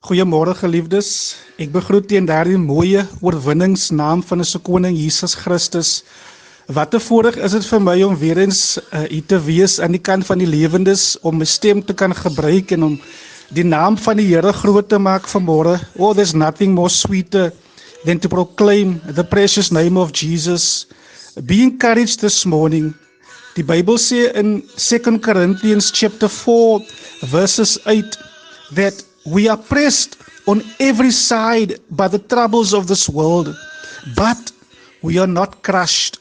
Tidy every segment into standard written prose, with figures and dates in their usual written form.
Goeiemôre geliefdes, ek begroet teen daardie mooie oorwinningsnaam van ons koning Jesus Christus. Wat 'n voorreg is dit vir my om weer eens hier te wees aan die kant van die lewendes, om my stem te kan gebruik en om die naam van die Here groot te maak vanmôre. Oh, there's nothing more sweeter than to proclaim the precious name of Jesus. Be encouraged this morning. Die Bybel sê in 2 Corinthians chapter 4 verses 8 that we are pressed on every side by the troubles of this world, but we are not crushed.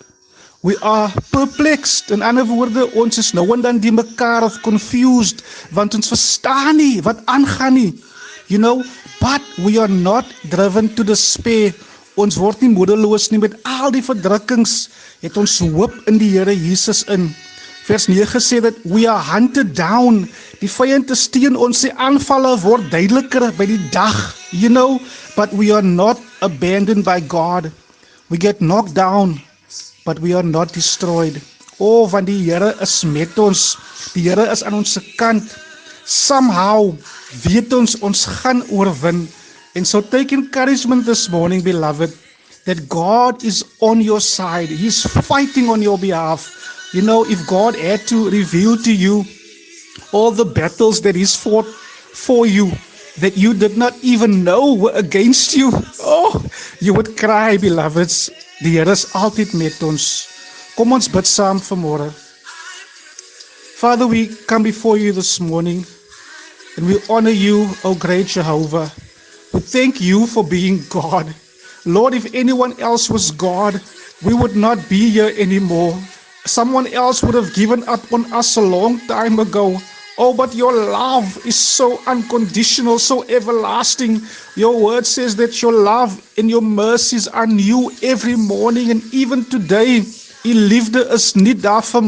We are perplexed. In ander woorde, ons is nou en dan die mekaar of confused, want ons verstaan nie wat aangaan nie. You know, but we are not driven to despair. Ons word nie moedeloos nie met al die verdrukkings. Het ons hoop in die Here Jesus in. Vers 9 sê dat we are hunted down. Die vyand is teen ons, sy aanvalle word duideliker by die dag. You know, but we are not abandoned by God. We get knocked down, but we are not destroyed. Oh, want die Here is met ons. Die Here is aan ons kant. Somehow, weet ons gaan oorwin. And so take encouragement this morning, beloved, that God is on your side. He's fighting on your behalf. You know, if God had to reveal to you all the battles that He's fought for you, that you did not even know were against you, oh, you would cry, beloveds. Die Here is altyd met ons. Kom ons bid saam vanmôre. Father, we come before you this morning and we honor you, O great Jehovah. We thank you for being God. Lord, if anyone else was God, we would not be here anymore. Someone else would have given up on us a long time ago. Oh, but your love is so unconditional, so everlasting. Your word says that your love and your mercies are new every morning, and even today. U liefde is nie daar vir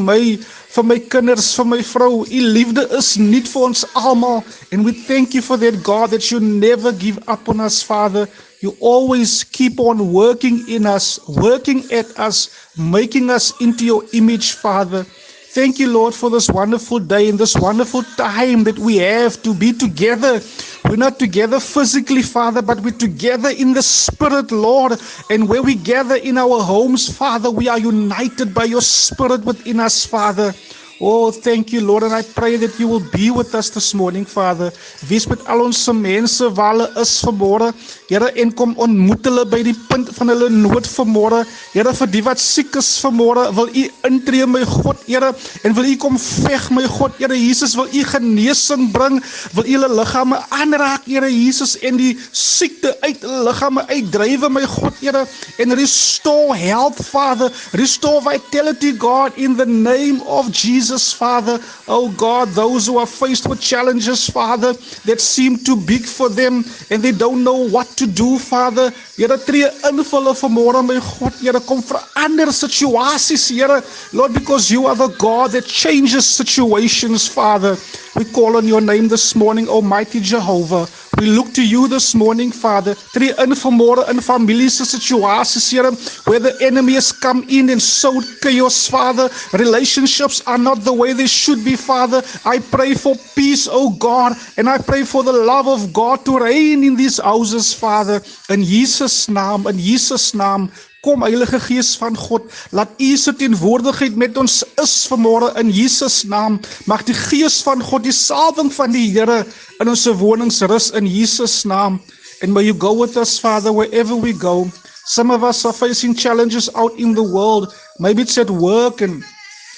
my kinders, vir my vrou. U liefde is nie vir ons almal. And we thank you for that, God, that you never give up on us, Father. You always keep on working in us, working at us, making us into your image, Father. Thank you, Lord, for this wonderful day and this wonderful time that we have to be together. We're not together physically, Father, but we're together in the Spirit, Lord. And where we gather in our homes, Father, we are united by your Spirit within us, Father. Oh, thank you, Lord, and I pray that you will be with us this morning, Father. Wees met al ons mense waar hulle is vanmôre. Here, en kom ontmoet hulle by die punt van hulle nood vanmôre. Here, vir die wat siek is vanmôre, wil u intree, my God, Here, en wil u kom veg, my God, Here Jesus, wil u genesing bring, wil u hulle liggame aanraak, Here Jesus, en die siekte uit hulle liggame uitdrywe, my God, Here, en restore health, Father, restore vitality, God, in the name of Jesus, Father. Oh God, those who are faced with challenges, Father, that seem too big for them and they don't know what to do, Father. Here, tree in vir hulle vanmôre, my God. Here, kom verander situasies, Here. Lord, because you are the God that changes situations, Father. We call on your name this morning, Almighty Jehovah. We look to you this morning, Father. Tree in vanmôre in families situasies, Here, where the enemy has come in and sowed chaos, Father. Relationships are not the way they should be, Father. I pray for peace, oh God, and I pray for the love of God to reign in these houses, Father. In Jesus' naam, kom Heilige Gees van God, laat u se teenwoordigheid met ons is vanmôre in Jesus' naam. Mag die Gees van God, die salwing van die Here in ons wonings rus in Jesus' naam. And may you go with us, Father, wherever we go. Some of us are facing challenges out in the world. Maybe it's at work, and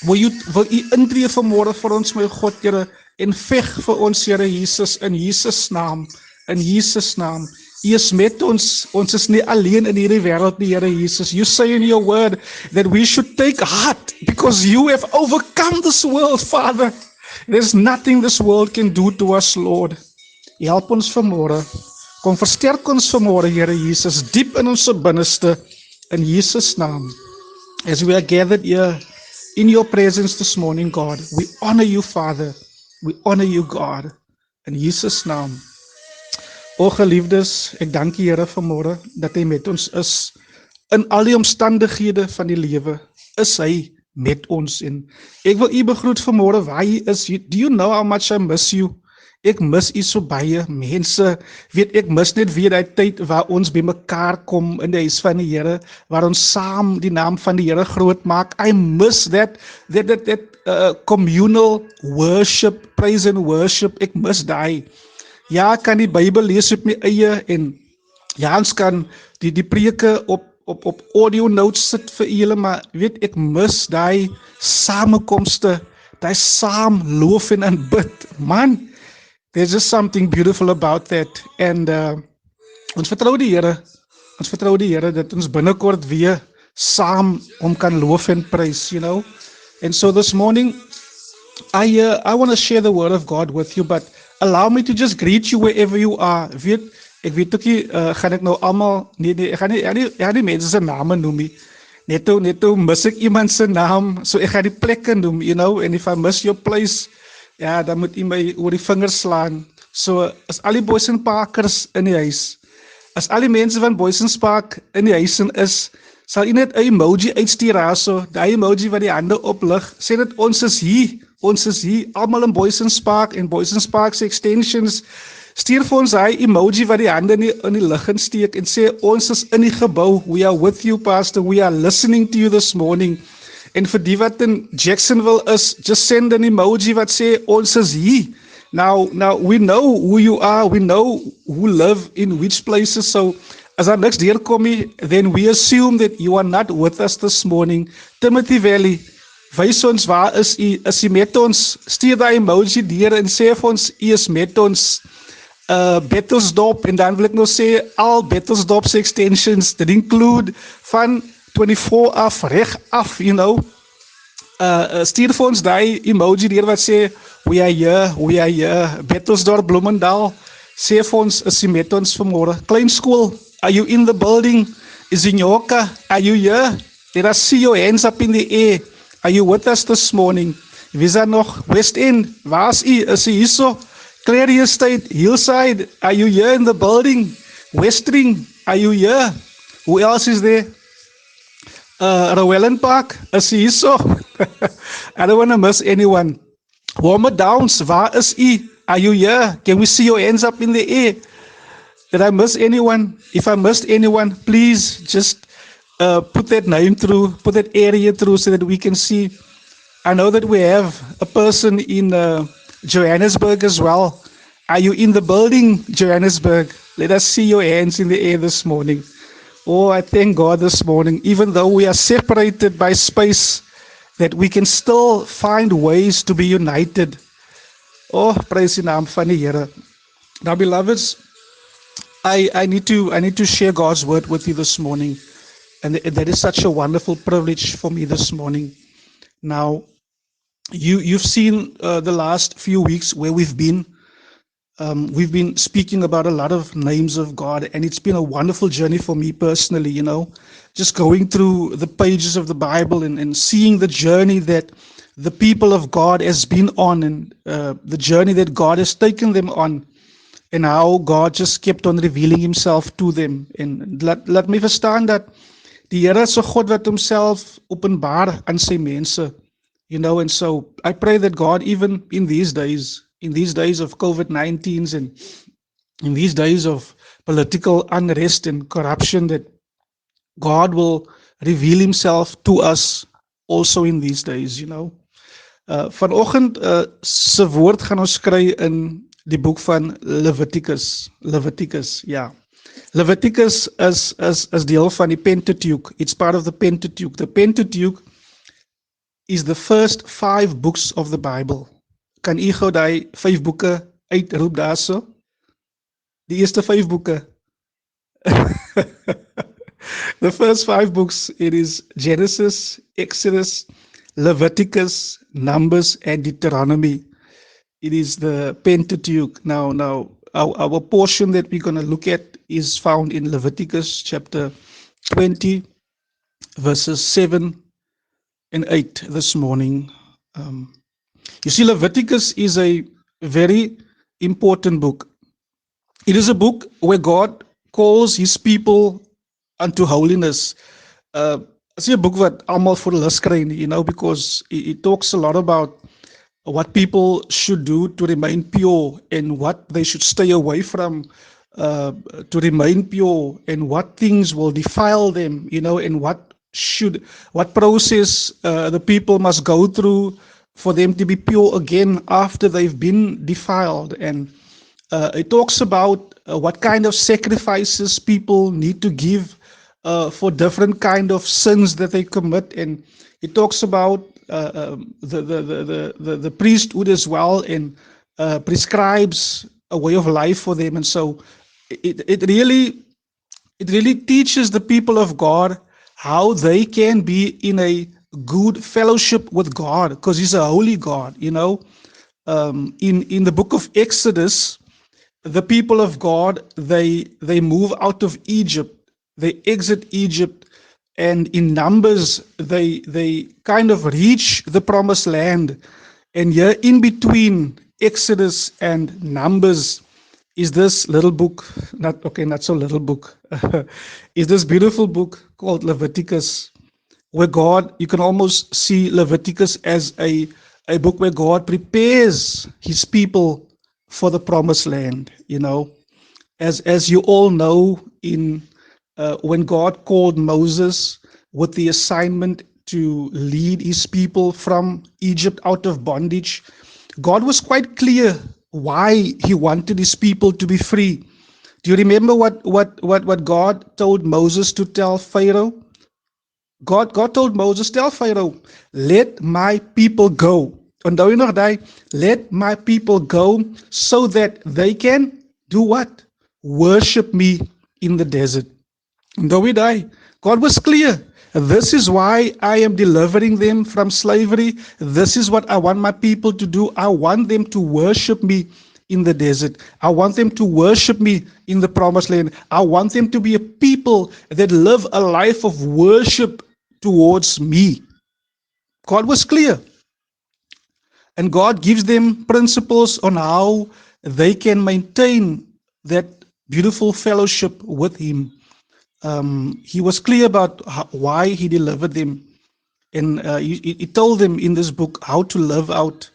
wil u intree vanmôre vir ons, my God, Here, en veg vir ons, Here Jesus, in Jesus' naam. In Jesus' naam. U is met ons. Ons is nie alleen in hierdie wêreld nie, Here Jesus. You say in your word that we should take heart because you have overcome this world, Father. There's nothing this world can do to us, Lord. Help ons vanmôre. Kom versterk ons vanmôre, Here Jesus, diep in ons binneste, in Jesus' naam. As we are gathered here in your presence this morning, God, we honor you, Father. We honor you, God. In Jesus' naam. O geliefdes, ek dank die Here vanmôre dat hy met ons is. In al die omstandighede van die lewe is hy met ons. En ek wil u begroet vanmôre waar u is. Do you know how much I miss you? Ek mis u so baie mense. Weet ek mis net weer daai tyd waar ons bymekaar kom in die huis van die Here, waar ons saam die naam van die Here groot maak. I miss that communal worship, praise and worship. Ek mis daai. Ja, ek kan die Bybel lees op my eie en Jans kan die preke op audio notes sit vir julle, maar weet ek mis daai samekomste, daai saam loof en aanbid. Man, there's just something beautiful about that. And ons vertrou die Here. Ons vertrou die Here dat ons binnekort weer saam hom kan loof en prys, you know. And so this morning I want to share the word of God with you, but allow me to just greet you wherever you are. Ek weet ook nie, gaan ek nou almal, ek gaan nie mense se name noem nie. Net toe mis ek iemand se naam, so ek gaan die plekke noem, you know, and if I miss your place, ja, dan moet jy my oor die vingers slaan. So, as al die Boys and Parkers in die huis, as al die mense van Boys and Park in die huis is, sal jy net 'n emoji uitstuur so, die emoji wat die hande oplig, sê dit ons is hier, almal in Boys and Park en Boys and Park's extensions. Stuur vir ons hy emoji wat die hande in die lug insteek en sê ons is in die gebou. We are with you, Pastor. We are listening to you this morning. En vir die wat in Jacksonville is, just send an emoji wat sê ons is hier. Now we know who you are. We know who live in which places. So as our next dear come, then we assume that you are not with us this morning. Timothy Valley, wys ons waar is u? Is u met ons? Stuur daai emoji deur en sê vir ons u is met ons. Bettelsdorp, en dan wil ek nou sê al Bettelsdorp se extensions, dit include van 24 af, reg af, you know. Stuur vir ons daai emoji deur wat sê we are here, Bettelsdorp, Bloemendal, sê vir ons is jy met ons vanmôre. Klein skool, are you in the building? Izinyoka, are you here? Let us see your hands up in the air. Are you with us this morning? Wie is daar nog? West End, waar is u? Is u hierso? Clary Estate, Hillside, are you here in the building? Westring, are you here? Who else is there? Rowellen Park, is he so? I don't want to miss anyone. Warmer Downs, waar is u? Are you here? Can we see your hands up in the air? Did I miss anyone? If I missed anyone, please just put that name through, put that area through so that we can see. I know that we have a person in Johannesburg as well. Are you in the building, Johannesburg? Let us see your hands in the air this morning. Oh, I thank God this morning, even though we are separated by space, that we can still find ways to be united. Oh, praise die naam van die Here. Now, beloveds, I need to share God's word with you this morning, and that is such a wonderful privilege for me this morning. Now, you've seen the last few weeks where we've been speaking about a lot of names of God, and it's been a wonderful journey for me personally, you know, just going through the pages of the Bible and seeing the journey that the people of God has been on, and the journey that God has taken them on, and how God just kept on revealing himself to them. And laat my verstaan dat die Here is 'n God wat homself openbaar aan sy mense. You know, and so I pray that God, even in these days of COVID-19 and in these days of political unrest and corruption, that God will reveal himself to us also in these days, you know. Vanoggend se woord gaan ons kry in die boek van Leviticus, ja. Leviticus is deel van die Pentateuch. It's part of the Pentateuch. The Pentateuch is the first 5 books of the Bible. Kan u gou daai 5 boeke uitroep daarso? Die eerste 5 boeke. The first 5 books, it is Genesis, Exodus, Leviticus, Numbers, and Deuteronomy. It is the Pentateuch. Now, our portion that we're going to look at is found in Leviticus chapter 20, verses 7 and 8 this morning. You see, Leviticus is a very important book. It is a book where God calls his people unto holiness. It's a book that almal voor lus kry, you know, because it talks a lot about what people should do to remain pure and what they should stay away from uh, to remain pure, and what things will defile them, and what process the people must go through for them to be pure again after they've been defiled. And it talks about what kind of sacrifices people need to give for different kind of sins that they commit. And it talks about the priesthood as well, and prescribes a way of life for them. And so it really teaches the people of God how they can be in a good fellowship with God, because He's a holy God. In the book of Exodus, the people of God, they move out of Egypt, they exit Egypt, and in Numbers they kind of reach the promised land. And here in between Exodus and Numbers is this little book, not so little book, is this beautiful book called Leviticus, where God, you can almost see Leviticus as a book where God prepares His people for the promised land. As you all know, in when God called Moses with the assignment to lead His people from Egypt out of bondage, God was quite clear why He wanted His people to be free. Do you remember what God told Moses to tell Pharaoh? God told Moses, tell Pharaoh, let my people go. Onthou jy nog daai? Let my people go so that they can do what? Worship me in the desert. Onthou jy daai? God was clear. This is why I am delivering them from slavery. This is what I want my people to do. I want them to worship me in the desert. I want them to worship me in the promised land. I want them to be a people that live a life of worship towards me. God was clear. And God gives them principles on how they can maintain that beautiful fellowship with Him. He was clear about why He delivered them. And he told them in this book how to live out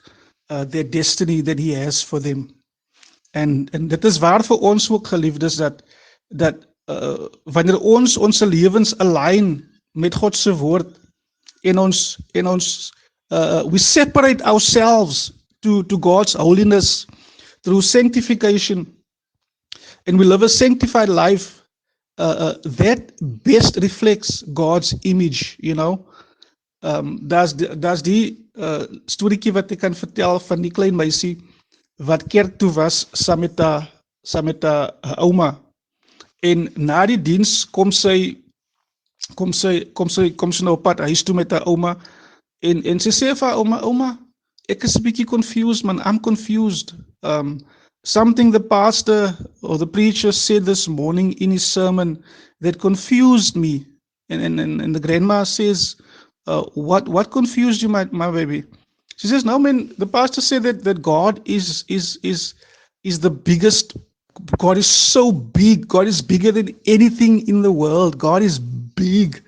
their destiny that He has for them. En dit is waar vir ons ook, geliefdes, dat wanneer ons lewens align met God se woord, en ons we separate ourselves to God's holiness through sanctification, and we live a sanctified life, that best reflects God's image. Daar's die storieetjie wat ek kan vertel van die klein meisie wat kerk toe was saam met haar ouma, en na die diens kom sy nou op pad huis toe met haar ouma, en sy sê vir haar ouma, ek is 'n bietjie confused, man. I'm confused. Something the pastor or the preacher said this morning in his sermon that confused me. And the grandma says, what confused you, my baby? She says, no, man, the pastor said that God is the biggest. God is so big. God is bigger than anything in the world. God is big.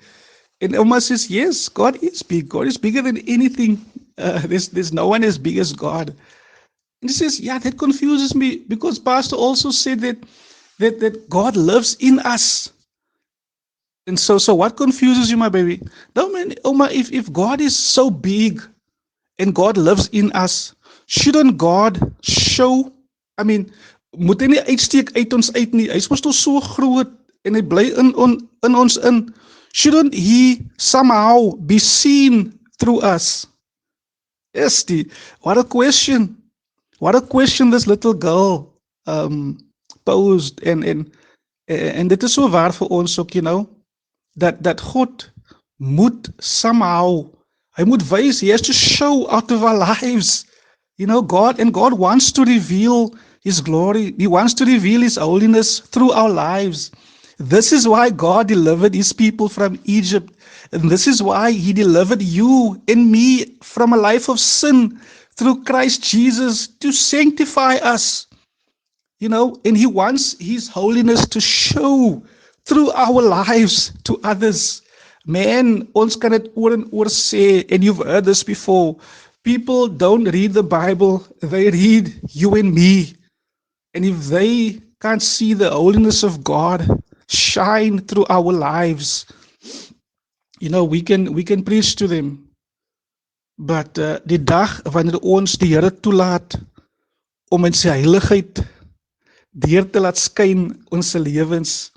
And Oma says, yes, God is big. God is bigger than anything. There's no one as big as God. And he says, yeah, that confuses me, because pastor also said that God lives in us. And so what confuses you, my baby? No, man, Oma, if God is so big and God lives in us, shouldn't God show, moet hy nie uitsteek uit ons uit nie. Hy is mos so groot en hy bly in ons in. Shouldn't He somehow be seen through us? Yes, what a question. What a question this little girl posed. En dit is so waar vir ons ook, dat God moet somehow, hy moet wys, He has to show out of our lives. God wants to reveal His glory. He wants to reveal His holiness through our lives. This is why God delivered His people from Egypt. And this is why He delivered you and me from a life of sin through Christ Jesus, to sanctify us. And He wants His holiness to show through our lives to others. Man, ons kan dit oor en oor sê, and you've heard this before, People don't read the Bible, they read you and me. And if they can't see the holiness of God shine through our lives, we can preach to them. But die dag wanneer ons die Here toelaat om in sy heiligheid deur te laat skyn ons lewens,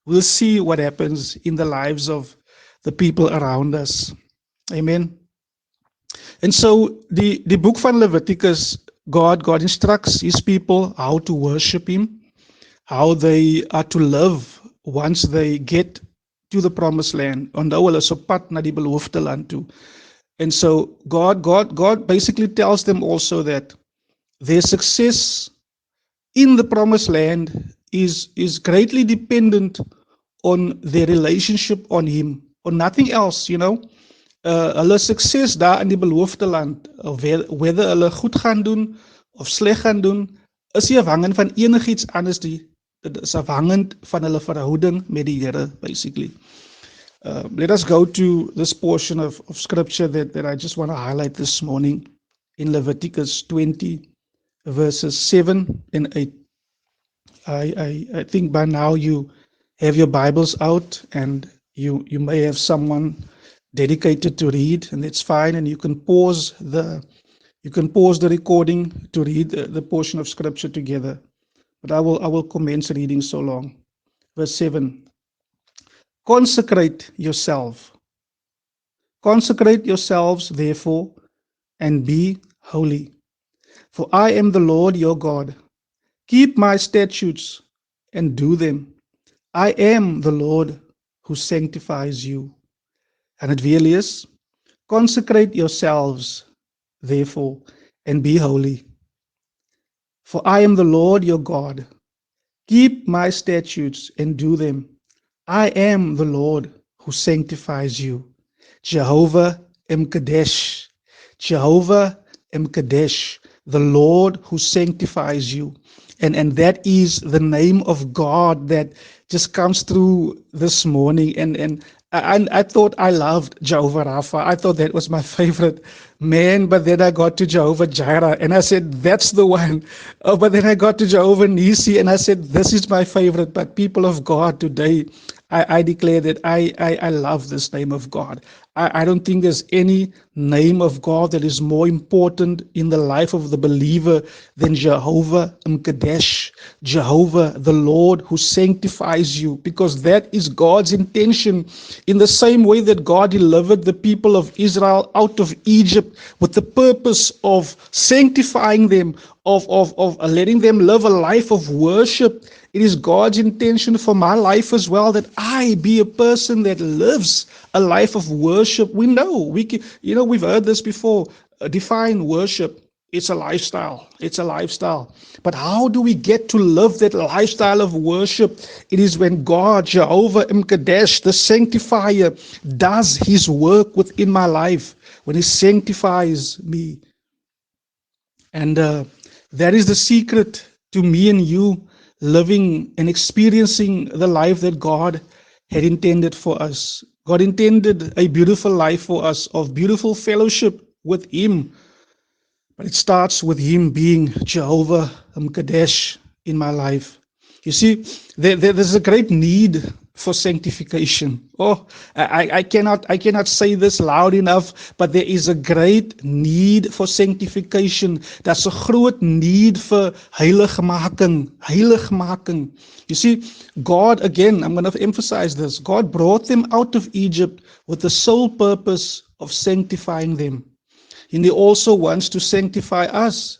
we'll see what happens in the lives of the people around us. Amen. And so the book van Leviticus, God instructs his people how to worship him, how they are to live once they get to the promised land. Onthou hulle is op pad na die beloofde land toe. And so God basically tells them also that their success in the promised land is greatly dependent on their relationship on him, on nothing else, hulle sukses daar in die beloofde land, whether hulle goed gaan doen of sleg gaan doen, is nie afhangend van enigiets anders nie. Dit is afhangend van hulle verhouding met die Here, basically. Let us go to this portion of scripture that I just want to highlight this morning in Leviticus 20, verses 7 and 8. I think by now you have your Bibles out, and you may have someone dedicated to read, and it's fine, and you can pause the recording to read the portion of scripture together. But I will commence reading so long. Verse 7. Consecrate yourselves, therefore, and be holy. For I am the Lord your God. Keep my statutes and do them. I am the Lord who sanctifies you. En het weer lees, consecrate yourselves, therefore, and be holy. For I am the Lord your God. Keep my statutes and do them. I am the Lord who sanctifies you. Jehovah M'Kadesh. Jehovah M'Kadesh, the Lord who sanctifies you. And that is the name of God that just comes through this morning. And I thought I loved Jehovah Rapha. I thought that was my favorite man, but then I got to Jehovah Jireh, and I said, that's the one. But then I got to Jehovah Nisi, and I said, this is my favorite. But people of God, today, I declare that I love this name of God. I don't think there's any name of God that is more important in the life of the believer than Jehovah M'Kadesh, Jehovah, the Lord who sanctifies you, because that is God's intention. In the same way that God delivered the people of Israel out of Egypt with the purpose of sanctifying them, of letting them live a life of worship, it is God's intention for my life as well that I be a person that lives a life of worship. We know, we've heard this before. Define worship. It's a lifestyle. It's a lifestyle. But how do we get to live that lifestyle of worship? It is when God, Jehovah M'Kadesh, the sanctifier, does his work within my life, when he sanctifies me. And that is the secret to me and you living and experiencing the life that God had intended for us. God intended a beautiful life for us, of beautiful fellowship with him. But it starts with him being Jehovah M'Kadesh in my life. You see, there's a great need for sanctification. I cannot say this loud enough, but there is a great need for sanctification. That's a groot need for heiligmaking. You see, God, again, I'm going to emphasize this. God brought them out of Egypt with the sole purpose of sanctifying them. And he also wants to sanctify us.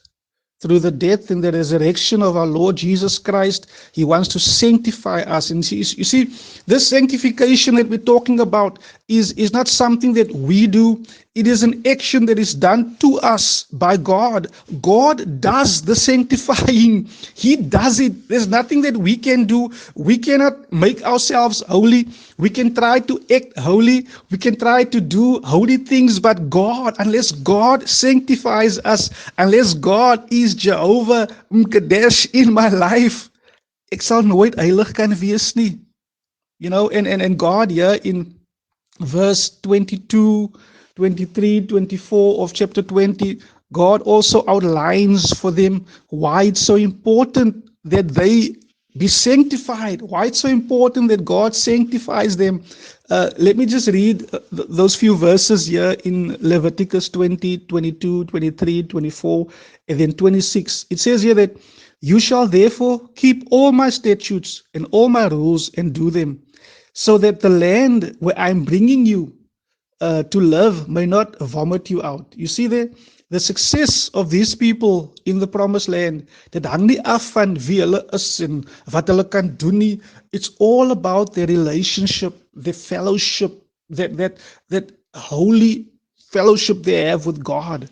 Through the death and the resurrection of our Lord Jesus Christ, he wants to sanctify us. And you see, this sanctification that we're talking about is not something that we do. It is an action that is done to us by God. God does the sanctifying. He does it. There's nothing that we can do. We cannot make ourselves holy. We can try to act holy. We can try to do holy things, but God, unless God sanctifies us, unless God is Jehovah M'Kadesh in my life, ek sal nooit heilig kan wees nie. And God here in verse 22 23, 24 of chapter 20, God also outlines for them why it's so important that they be sanctified, why it's so important that God sanctifies them. Let me just read those few verses here in Leviticus 20, 22, 23, 24, and then 26. It says here that you shall therefore keep all my statutes and all my rules and do them, so that the land where I'm bringing you to live may not vomit you out. You see there, the success of these people in the promised land, dit hang nie af van wie hulle is en wat hulle kan doen nie. It's all about their relationship, their fellowship, that holy fellowship they have with God.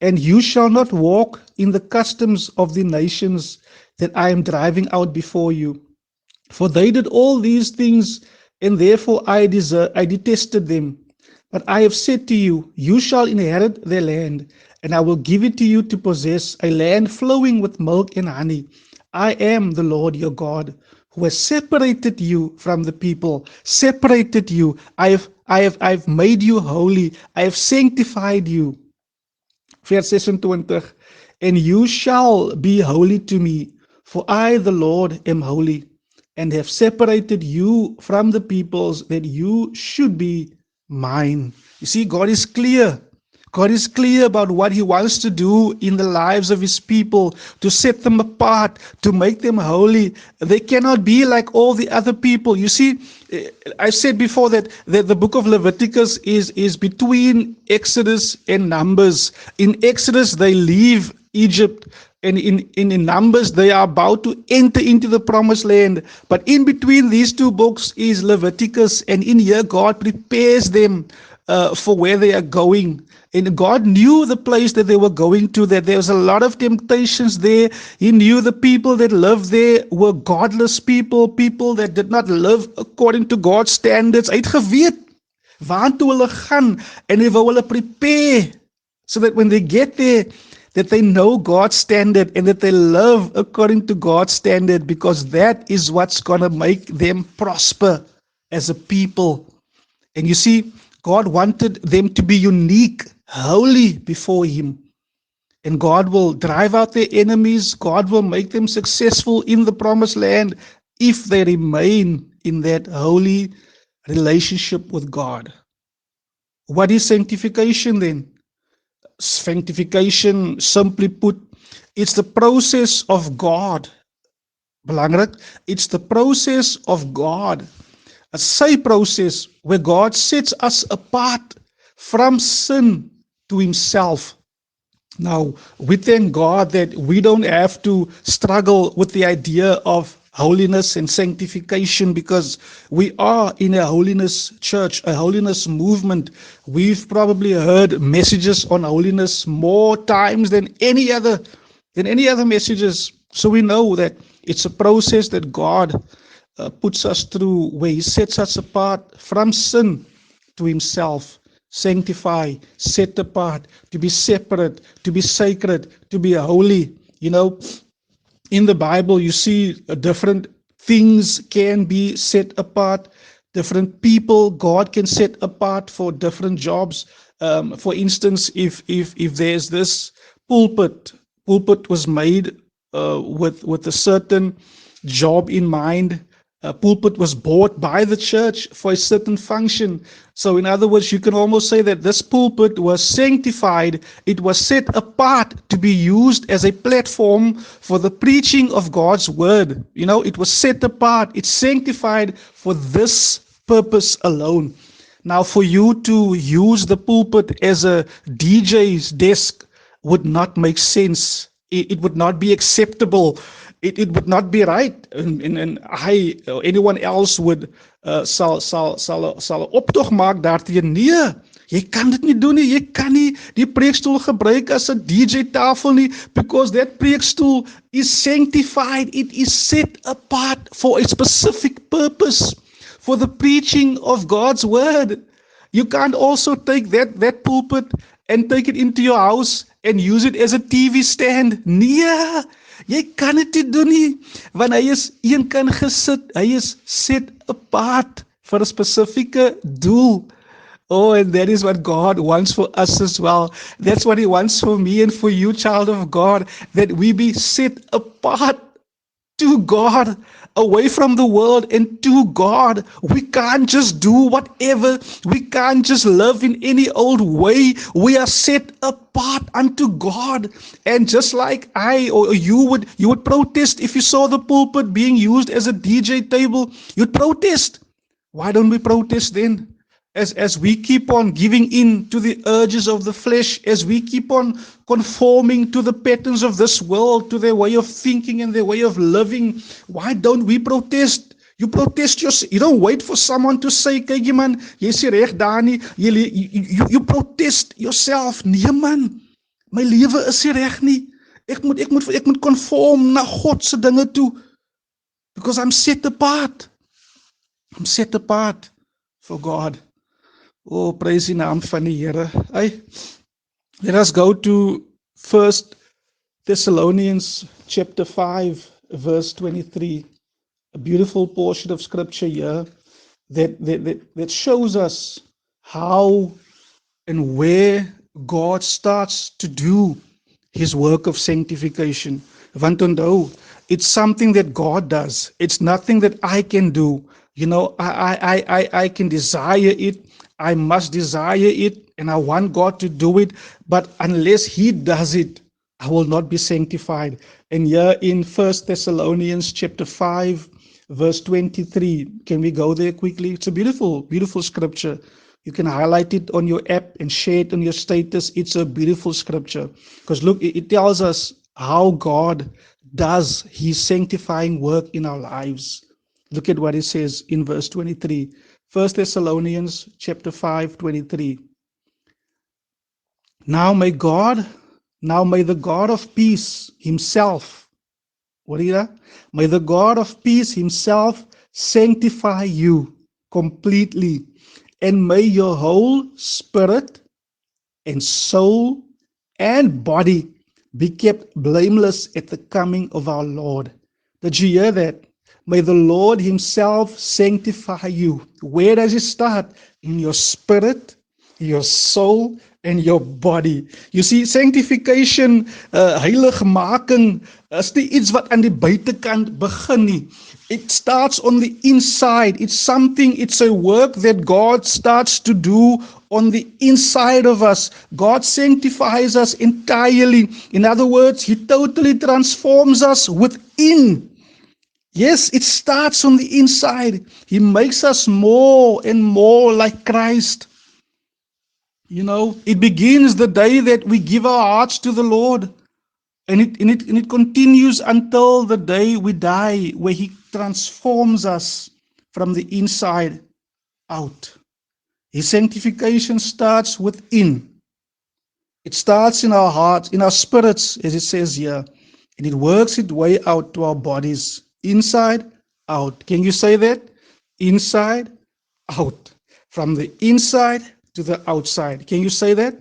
And you shall not walk in the customs of the nations that I am driving out before you. For they did all these things, and therefore I detested them. But I have said to you, you shall inherit their land, and I will give it to you to possess, a land flowing with milk and honey. I am the Lord your God, who has separated you from the people, separated you. I've made you holy. I have sanctified you. Vers 26, and you shall be holy to me, for I, the Lord, am holy, and have separated you from the peoples that you should be mine. You see, God is clear. God is clear about what he wants to do in the lives of his people, to set them apart, to make them holy. They cannot be like all the other people. You see, I said before that the book of Leviticus is between Exodus and Numbers. In Exodus, they leave Egypt. And in Numbers, they are about to enter into the promised land. But in between these two books is Leviticus. And in here, God prepares them for where they are going. And God knew the place that they were going to, that there was a lot of temptations there. He knew the people that lived there were godless people, people that did not live according to God's standards. Hy het geweet waartoe hulle gaan, en hy wou hulle prepare so that when they get there, that they know God's standard and that they live according to God's standard, because that is what's going to make them prosper as a people. And you see, God wanted them to be unique, holy before him. And God will drive out their enemies. God will make them successful in the promised land if they remain in that holy relationship with God. What is sanctification then? Sanctification, simply put, it's the process of God. Belangrik, it's the process of God. A sy process where God sets us apart from sin to himself. Now, we thank God that we don't have to struggle with the idea of holiness and sanctification, because we are in a holiness church, a holiness movement. We've probably heard messages on holiness more times than any other messages. So we know that it's a process that God puts us through, where he sets us apart from sin to himself. Sanctify, set apart, to be separate, to be sacred, to be holy. You know, in the Bible, you see different things can be set apart. Different people God can set apart for different jobs. For instance, if there's this pulpit was made with a certain job in mind. A pulpit was bought by the church for a certain function. So in other words, you can almost say that this pulpit was sanctified. It was set apart to be used as a platform for the preaching of God's word. You know, it was set apart. It's sanctified for this purpose alone. Now, for you to use the pulpit as a DJ's desk would not make sense. It would not be acceptable. It would not be right, and I or anyone else would sal 'n optog maak daarteen. Nee, jy kan dit nie doen nie. Jy kan nie die preekstoel gebruik as 'n DJ tafel nie, because that preekstoel is sanctified. It is set apart for a specific purpose, for the preaching of God's word. You can't also take that pulpit and take it into your house and use it as a TV stand. Nee, jy kan dit nie doen nie, want hy is eenkant gesit. Hy is set apart vir 'n spesifieke doel. Oh, and that is what God wants for us as well. That's what He wants for me and for you, child of God, that we be set apart to God, away from the world and to God. We can't just do whatever. We can't just live in any old way. We are set apart unto God. And just like I or you would protest if you saw the pulpit being used as a DJ table. You'd protest. Why don't we protest then? As we keep on giving in to the urges of the flesh, as we keep on conforming to the patterns of this world, to their way of thinking and their way of living, why don't we protest? You protest yourself. You don't wait for someone to say, kyk jy man, jy is nie reg daar nie. You protest yourself. Nee man, my lewe is nie reg nie. Ek moet conform na God se dinge toe, because I'm set apart. I'm set apart for God. Oh, praise die naam van die Here. Hey, let us go to 1 Thessalonians chapter 5, verse 23. A beautiful portion of scripture here that shows us how and where God starts to do His work of sanctification. Want onthou, it's something that God does. It's nothing that I can do. You know, I can desire it. I must desire it, and I want God to do it. But unless He does it, I will not be sanctified. And here in 1 Thessalonians chapter 5, verse 23, can we go there quickly? It's a beautiful, beautiful scripture. You can highlight it on your app and share it on your status. It's a beautiful scripture. Because look, it tells us how God does His sanctifying work in our lives. Look at what it says in verse 23. 1 Thessalonians chapter 5, 23. Now may the God of peace Himself, what is that? May the God of peace Himself sanctify you completely, and may your whole spirit and soul and body be kept blameless at the coming of our Lord. Did you hear that? May the Lord Himself sanctify you. Where does it start? In your spirit, your soul, and your body. You see, sanctification, heiligmaking, is nie iets wat aan die buitekant begin nie. It starts on the inside. It's a work that God starts to do on the inside of us. God sanctifies us entirely. In other words, He totally transforms us within. Yes, it starts on the inside. He makes us more and more like Christ. You know, it begins the day that we give our hearts to the Lord. And it continues until the day we die, where He transforms us from the inside out. His sanctification starts within. It starts in our hearts, in our spirits, as it says here. And it works its way out to our bodies. Inside out. Can you say that? Inside out. From the inside to the outside. Can you say that?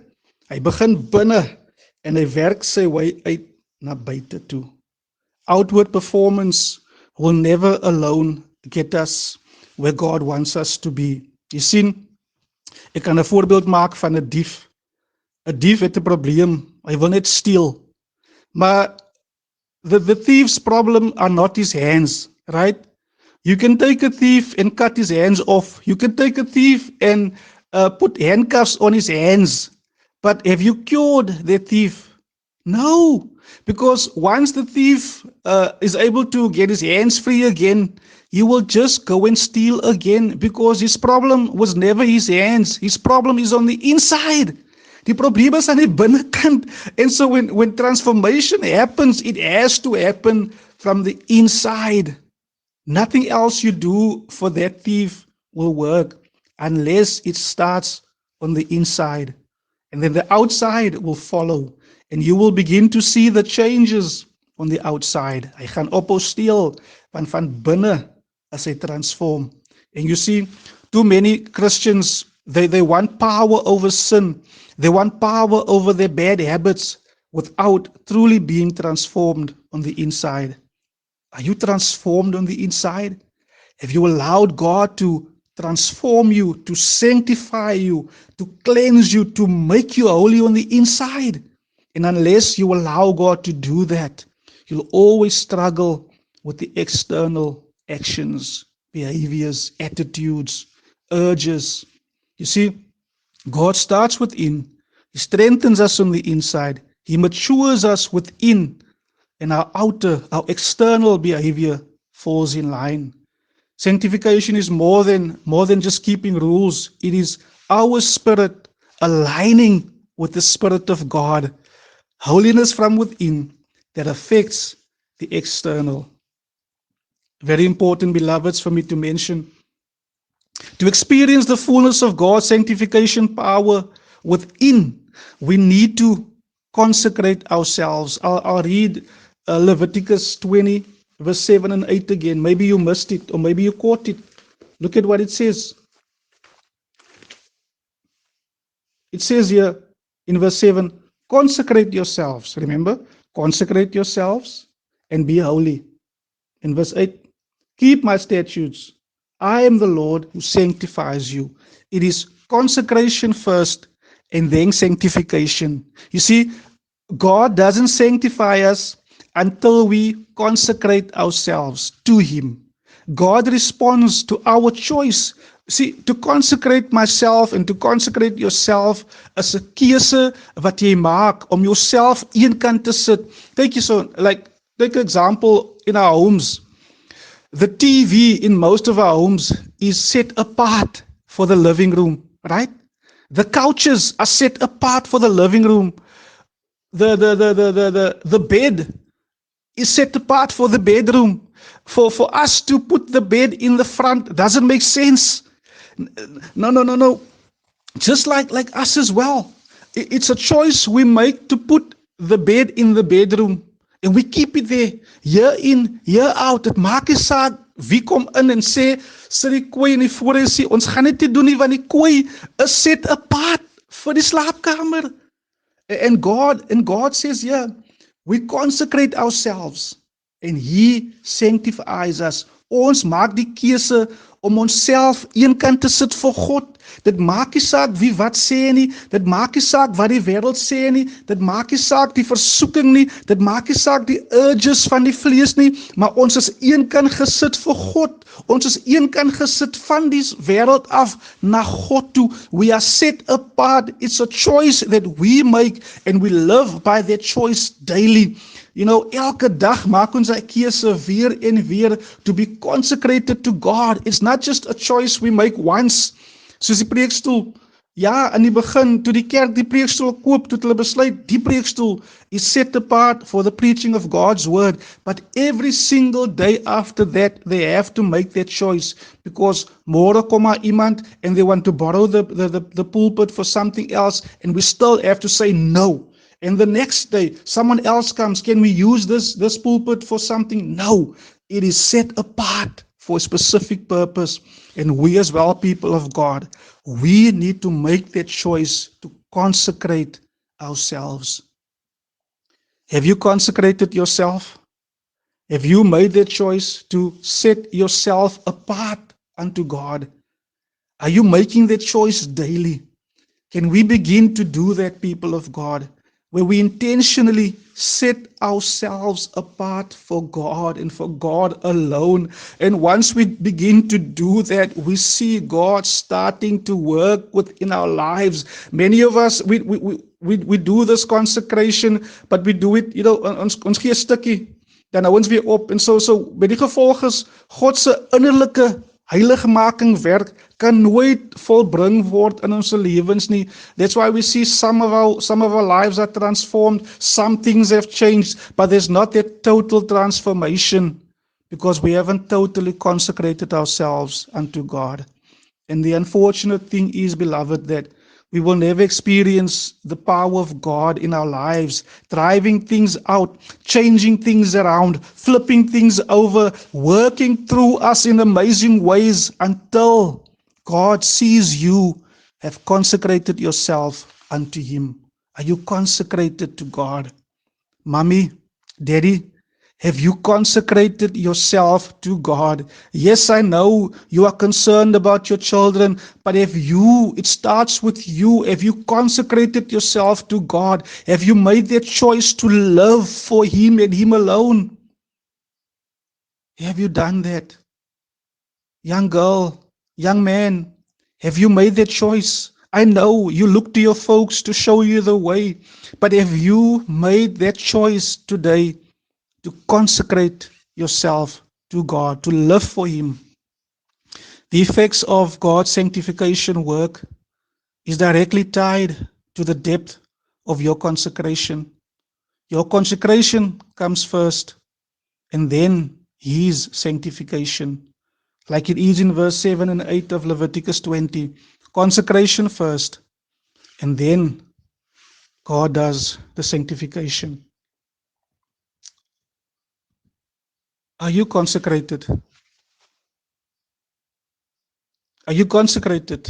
Hy begin binne en hy werk sy way uit na buite toe. Outward performance will never alone get us where God wants us to be. Jy sien, ek kan 'n voorbeeld maak van 'n dief. 'n Dief het 'n probleem. Hy wil net steel. Maar the thief's problem are not his hands, right? You can take a thief and cut his hands off. You can take a thief and put handcuffs on his hands. But have you cured the thief? No, because once the thief is able to get his hands free again, he will just go and steal again, because his problem was never his hands. His problem is on the inside. Die probleem is aan die binnekant. And so when transformation happens, it has to happen from the inside. Nothing else you do for that thief will work unless it starts on the inside. And then the outside will follow. And you will begin to see the changes on the outside. Hy gaan ophou steel, want van binne as hy transform. And you see, too many Christians, they want power over sin. They want power over their bad habits without truly being transformed on the inside. Are you transformed on the inside? Have you allowed God to transform you, to sanctify you, to cleanse you, to make you holy on the inside. And unless you allow God to do that, you'll always struggle with the external actions, behaviors, attitudes, urges. You see, God starts within. He strengthens us on the inside. He matures us within, and our outer, our external behavior falls in line. Sanctification is more than just keeping rules. It is our spirit aligning with the Spirit of God. Holiness from within that affects the external. Very important, beloveds, for me to mention. To experience the fullness of God's sanctification power within, we need to consecrate ourselves. I'll read Leviticus 20, verse 7 and 8 again. Maybe you missed it, or maybe you caught it. Look at what it says. It says here in verse 7, consecrate yourselves. Remember, consecrate yourselves and be holy. In verse 8, keep my statutes. I am the Lord who sanctifies you. It is consecration first and then sanctification. You see, God doesn't sanctify us until we consecrate ourselves to Him. God responds to our choice. See, to consecrate myself and to consecrate yourself is 'n keuse wat jy maak om jouself eenkant te sit. Kyk hierso, take an example in our homes. The TV in most of our homes is set apart for the living room, right? The couches are set apart for the living room. The bed is set apart for the bedroom. For us to put the bed in the front doesn't make sense. No. Just like us as well. It's a choice we make to put the bed in the bedroom. And we keep it there, year in, year out. Dit maak nie saak wie kom in en sê, sit die koei in die voor en sê, ons gaan dit nie doen nie, want die koei is set apart vir die slaapkamer. And God says, yeah, we consecrate ourselves and He sanctifies us. Ons maak die keuse om onsself eenkant te sit vir God. Dit maak nie saak wie wat sê nie, dit maak nie saak wat die wêreld sê nie, dit maak nie saak die versoeking nie, dit maak nie saak die urges van die vlees nie, maar ons is eenkant gesit vir God. Ons is eenkant gesit van die wêreld af na God toe. We are set apart. It's a choice that we make and we live by that choice daily. You know, elke dag maak ons 'n keuse weer en weer to be consecrated to God. It's not just a choice we make once. Soos die preekstoel. Ja, in die begin, toe die kerk die preekstoel koop, toe hulle besluit, die preekstoel is set apart for the preaching of God's word. But every single day after that, they have to make that choice. Because môre kom maar iemand and they want to borrow the pulpit for something else, and we still have to say no. And the next day, someone else comes, can we use this pulpit for something? No, it is set apart for a specific purpose. And we as well, people of God, we need to make that choice to consecrate ourselves. Have you consecrated yourself? Have you made that choice to set yourself apart unto God? Are you making that choice daily? Can we begin to do that, people of God, where we intentionally set ourselves apart for God and for God alone? And once we begin to do that, we see God starting to work within our lives. Many of us, we do this consecration, but we do it, ons gee 'n stukkie, dan hou ons weer op. En so by die gevolg is, God se innerlike heiligmaking werk kan nooit volbring word in ons lewens nie. That's why we see some of our lives are transformed, some things have changed, but there's not that total transformation because we haven't totally consecrated ourselves unto God. And the unfortunate thing is, beloved, that we will never experience the power of God in our lives, driving things out, changing things around, flipping things over, working through us in amazing ways until God sees you have consecrated yourself unto Him. Are you consecrated to God? Mommy, Daddy, Have you consecrated yourself to God? Yes, I know you are concerned about your children, but it starts with you. Have you consecrated yourself to God? Have you made that choice to live for Him and Him alone? Have you done that? Young girl, young man, have you made that choice? I know you look to your folks to show you the way, but have you made that choice today to consecrate yourself to God, to live for Him? The effects of God's sanctification work is directly tied to the depth of your consecration. Your consecration comes first, and then His sanctification. Like it is in verse 7 and 8 of Leviticus 20. Consecration first, and then God does the sanctification. Are you consecrated? Are you consecrated?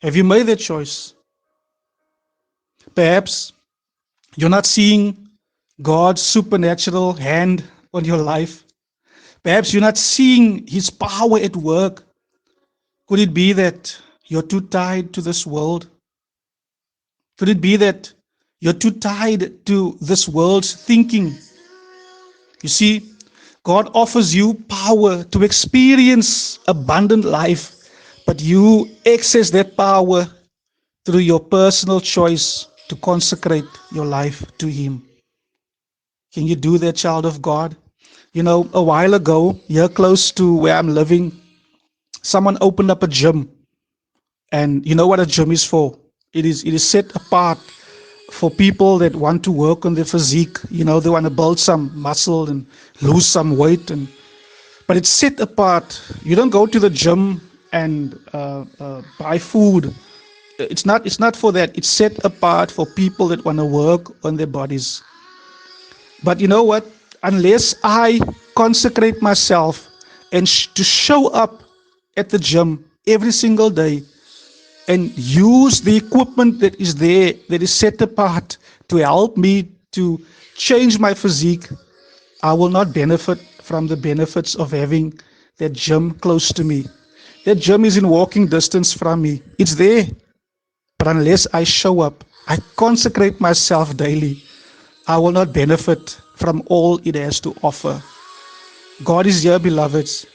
Have you made that choice? Perhaps you're not seeing God's supernatural hand on your life. Perhaps you're not seeing His power at work. Could it be that you're too tied to this world? Could it be that you're too tied to this world's thinking? You see, God offers you power to experience abundant life, but you access that power through your personal choice to consecrate your life to Him. Can you do that, child of God? You know, a while ago, here close to where I'm living, someone opened up a gym. And you know what a gym is for? It is set apart for people that want to work on their physique. You know, they want to build some muscle and lose some weight. But it's set apart. You don't go to the gym and buy food. It's not for that. It's set apart for people that want to work on their bodies. But you know what? Unless I consecrate myself and to show up at the gym every single day and use the equipment that is there, that is set apart to help me to change my physique, I will not benefit from the benefits of having that gym close to me. That gym is in walking distance from me. It's there. But unless I show up, I consecrate myself daily, I will not benefit from all it has to offer. God is here, beloveds.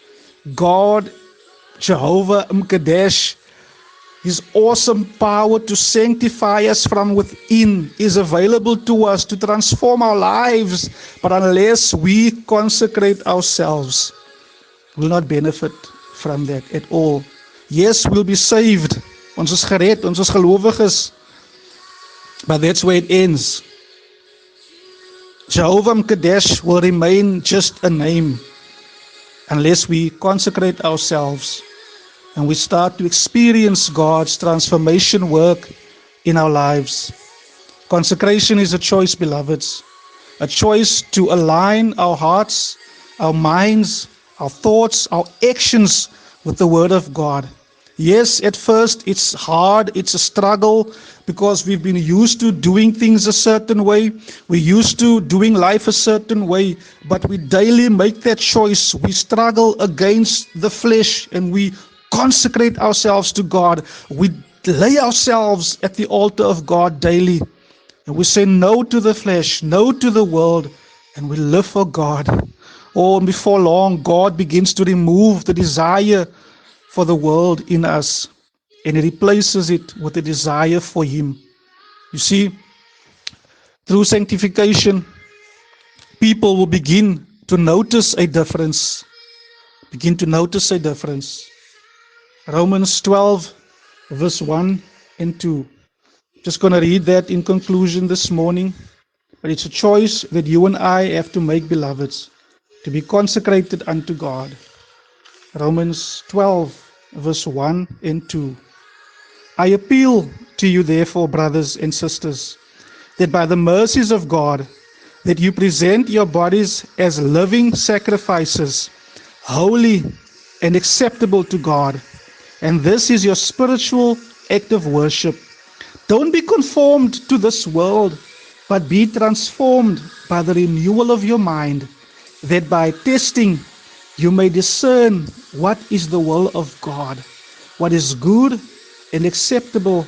God, Jehovah Mkadesh, His awesome power to sanctify us from within is available to us to transform our lives. But unless we consecrate ourselves, we will not benefit from that at all. Yes, we'll be saved. Ons is gered, ons is gelowiges. But that's where it ends. Jehovah Mkadesh will remain just a name unless we consecrate ourselves and we start to experience God's transformation work in our lives. Consecration is a choice, beloveds, a choice to align our hearts, our minds, our thoughts, our actions with the Word of God. Yes, at first it's hard, it's a struggle because we've been used to doing things a certain way. We're used to doing life a certain way, but we daily make that choice. We struggle against the flesh and we consecrate ourselves to God. We lay ourselves at the altar of God daily and we say no to the flesh, no to the world, and we live for God. Oh, and before long, God begins to remove the desire for the world in us, and He replaces it with a desire for Him. You see, through sanctification, people will begin to notice a difference. Begin to notice a difference. Romans 12, verse 1 and 2. Just going to read that in conclusion this morning. But it's a choice that you and I have to make, beloveds, to be consecrated unto God. Romans 12, verse 1 and 2. I appeal to you, therefore, brothers and sisters, that by the mercies of God, that you present your bodies as living sacrifices, holy and acceptable to God. And this is your spiritual act of worship. Don't be conformed to this world, but be transformed by the renewal of your mind, that by testing you may discern what is the will of God, what is good and acceptable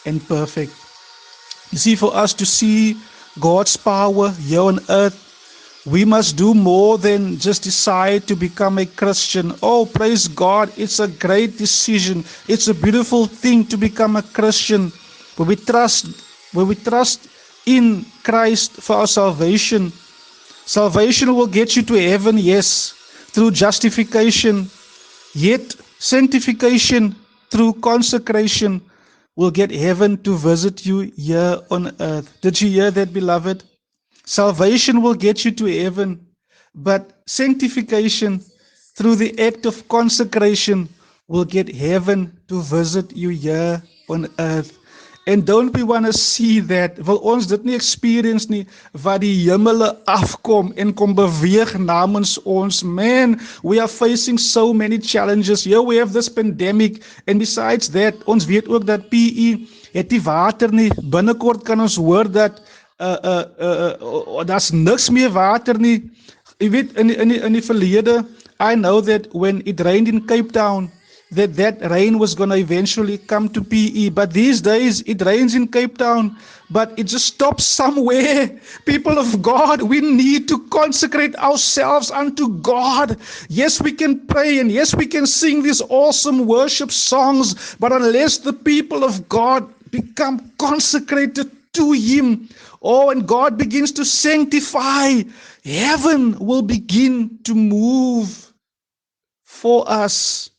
and perfect. You see, for us to see God's power here on earth, we must do more than just decide to become a Christian. Oh, praise God. It's a great decision. It's a beautiful thing to become a Christian. When we trust, when we trust in Christ for our salvation. Salvation will get you to heaven, yes, through justification. Yet sanctification through consecration will get heaven to visit you here on earth. Did you hear that, beloved? Salvation will get you to heaven, but sanctification through the act of consecration will get heaven to visit you here on earth. En don't we want to see that? Wil ons dit nie experience nie, wat die hemele afkom en kom beweeg namens ons. Man, we are facing so many challenges. Here we have this pandemic, and besides that, ons weet ook dat PE het die water nie. Binnekort kan ons hoor dat daar's niks meer water nie. Jy weet, in die verlede, I know that when it rained in Cape Town, that rain was going to eventually come to PE. But these days, it rains in Cape Town, but it just stops somewhere. People of God, we need to consecrate ourselves unto God. Yes, we can pray, and yes, we can sing these awesome worship songs, but unless the people of God become consecrated to Him, oh, and God begins to sanctify, heaven will begin to move for us.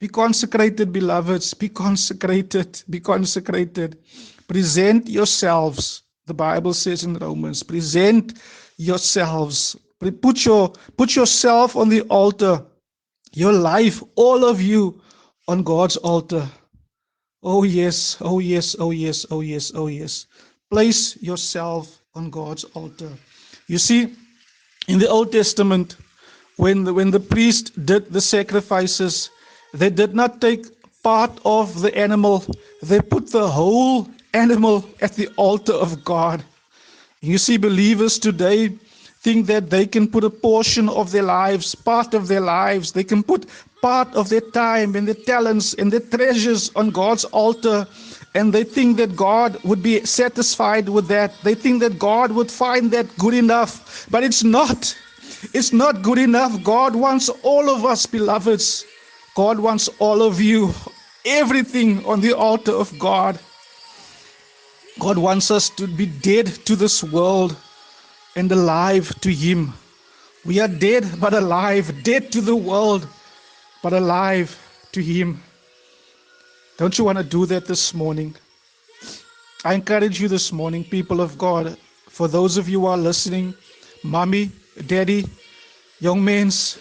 Be consecrated, beloveds. Be consecrated. Be consecrated. Present yourselves. The Bible says in Romans, present yourselves. Put yourself on the altar. Your life, all of you, on God's altar. Oh yes, oh yes, oh yes, oh yes, oh yes. Place yourself on God's altar. You see, in the Old Testament, when the priest did the sacrifices, they did not take part of the animal. They put the whole animal at the altar of God. You see, believers today think that they can put a portion of their lives, part of their lives. They can put part of their time and their talents and their treasures on God's altar. And they think that God would be satisfied with that. They think that God would find that good enough. But it's not. It's not good enough. God wants all of us, beloveds. God wants all of you, everything on the altar of God. God wants us to be dead to this world and alive to Him. We are dead but alive, dead to the world but alive to Him. Don't you want to do that this morning? I encourage you this morning, people of God, for those of you who are listening, mommy, daddy, young mens,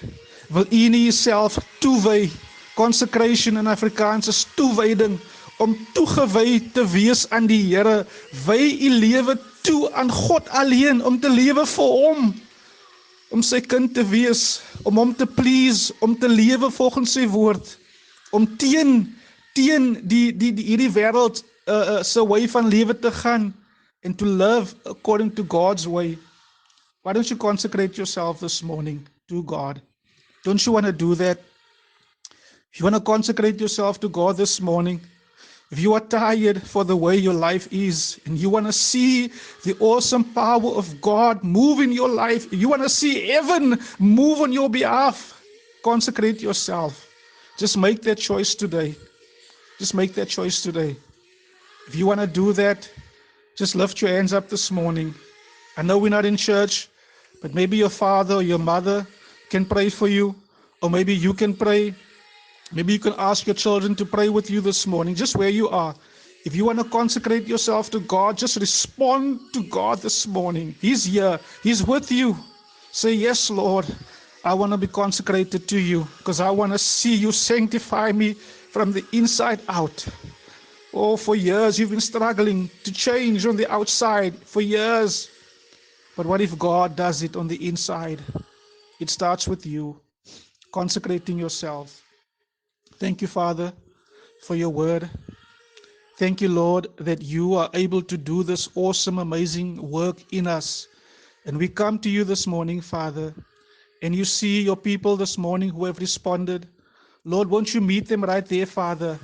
wil u nie jouself toewy. Consecration in Afrikaans is toewyding, om toegewy te wees aan die Here. Wy u lewe toe aan God alleen, om te lewe vir hom, om sy kind te wees, om hom te please, om te lewe volgens sy woord, om teen hierdie wêreld se way van lewe te gaan, and to live according to God's way. Why don't you consecrate yourself this morning to God? Don't you want to do that? If you want to consecrate yourself to God this morning, if you are tired for the way your life is, and you want to see the awesome power of God move in your life, you want to see heaven move on your behalf, consecrate yourself. Just make that choice today. Just make that choice today. If you want to do that, just lift your hands up this morning. I know we're not in church, but maybe your father or your mother can pray for you, or maybe you can pray. Maybe you can ask your children to pray with you this morning, just where you are. If you want to consecrate yourself to God, just respond to God this morning. He's here. He's with you. Say, yes, Lord, I want to be consecrated to you because I want to see you sanctify me from the inside out. Oh, for years you've been struggling to change on the outside, for years. But what if God does it on the inside? It starts with you consecrating yourself. Thank you, Father, for your word. Thank you, Lord, that you are able to do this awesome, amazing work in us. And we come to you this morning, Father, and you see your people this morning who have responded. Lord, won't you meet them right there, Father,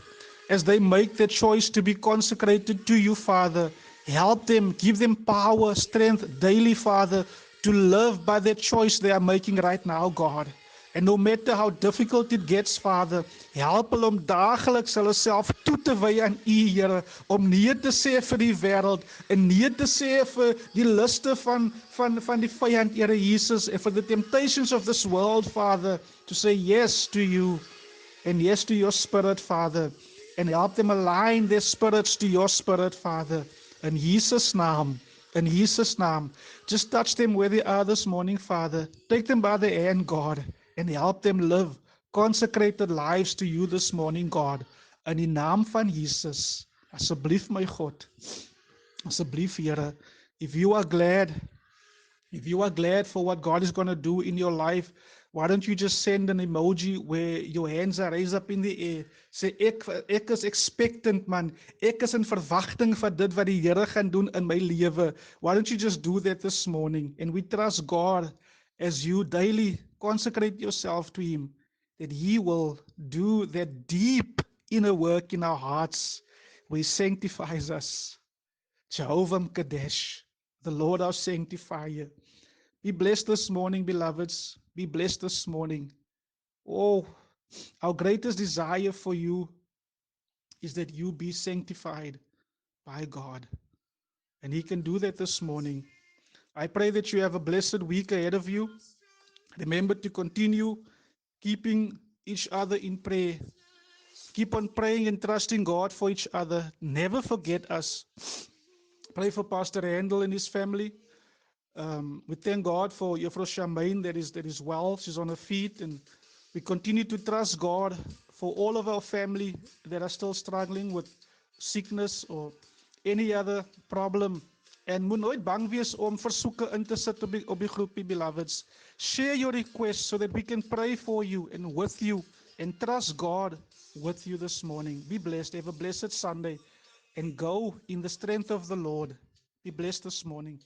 as they make the choice to be consecrated to you, Father. Help them, give them power, strength daily, Father, to live by the choice they are making right now, God. En no matter how difficult it gets, Vader, help hulle om daagliks hulle self toe te wy aan U, Here, om nee te sê vir die wêreld en nee te sê vir die luste van die vyand, Here Jesus, and for the temptations of this world, Father, to say yes to you and yes to your spirit, Father, and help them align their spirits to your spirit, Father. In Jesus' name, in Jesus' name, just touch them where they are this morning, Father. Take them by the hand, God, and help them live consecrated lives to you this morning, God. In die naam van Jesus, asseblief my God, asseblief Here, if you are glad, if you are glad for what God is going to do in your life, why don't you just send an emoji where your hands are raised up in the air? Sê ek is expectant man. Ek is in verwagting vir dit wat die Here gaan doen in my lewe. Why don't you just do that this morning? And we trust God as you daily consecrate yourself to him, that he will do that deep inner work in our hearts where he sanctifies us. Jehovah Kadesh, the Lord our sanctifier. Be blessed this morning, beloveds. Be blessed this morning. Oh, our greatest desire for you is that you be sanctified by God. And He can do that this morning. I pray that you have a blessed week ahead of you. Remember to continue keeping each other in prayer. Keep on praying and trusting God for each other. Never forget us. Pray for Pastor Handel and his family. We thank God for Yefro Shamaine that is well. She's on her feet, and we continue to trust God for all of our family that are still struggling with sickness or any other problem. En moet nooit bang wees om versoeke in te sit op die groepie, beloveds. Share your requests so that we can pray for you and with you and trust God with you this morning. Be blessed. Have a blessed Sunday and go in the strength of the Lord. Be blessed this morning.